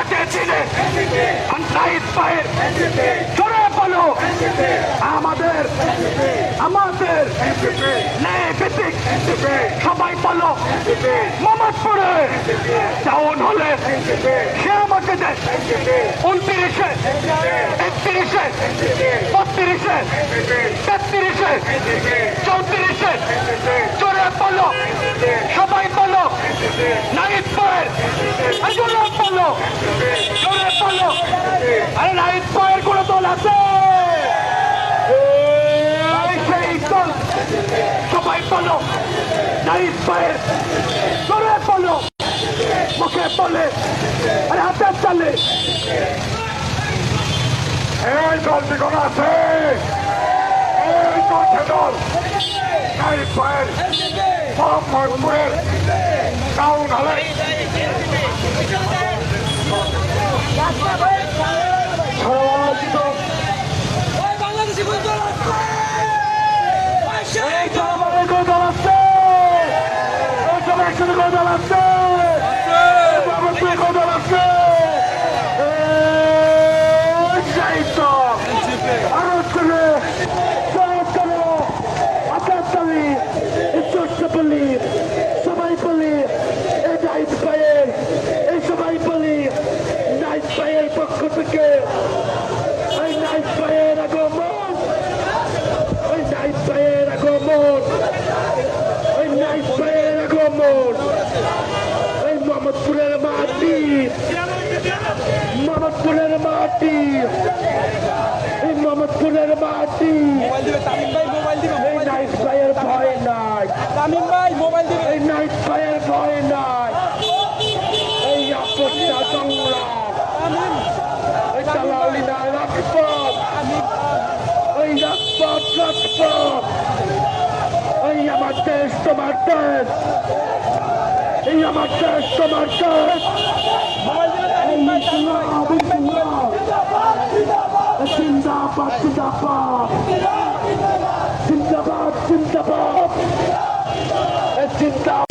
যাকে চিনে নাহিদ ভাইয়ের জোরে বলো আমাদের আমাদের ভিত্তিক সবাই বলো মোহাম্মদপুরে টাউন হলে সে আমাকে দেয় 29-এ 31-এ 32-এ 33-এ 34-এ জোরে বলো সবাই বলো নাহিদ ভাইয়ের জোরে বলো জোরে বলো আরে নাহিদ ভাইয়ের কোন দল আছে সেই দল সবাই বলো নাহিদ ভাইয়ের জোরে বলো মুখে বলে আরে হাতের চালে এই দলটি কোন আছে এই দলটি দল নাহিদ ভাইয়ের মোহাম্মদপুরের টাউন হলে সবাই বলি এই নাহিদ ভাইয়ের এই সবাই বলি নাহিদ ভাইয়ের পক্ষ থেকে এই নাহিদ ভাইয়ের আগমন ওই নাহিদ ভাইয়ের আগমন ওই নাহিদ ভাইয়ের আগমন এই মোহাম্মদপুরের মাটি মোহাম্মদপুরের মাটি এই মোহাম্মদপুরের মাটি এই নাহিদ ভাইয়ের ভয় নাই তামিম ভাই মোবাইল দিবে এই নাহিদ ভাইয়ের ভয় নাই এই আপত্তা সংগ্রাম এই দালালি না রাজপথ ওই রাজপথ রাজপথ এই আমার দেশ তোমার দেশ এই আমার দেশ তোমার দেশ মোবাইল দিবে তামিম ভাই জিন্দাবাদ জিন্দাবাদ জিন্দাবাদ জিন্দাবাদ জিন্দাবাদ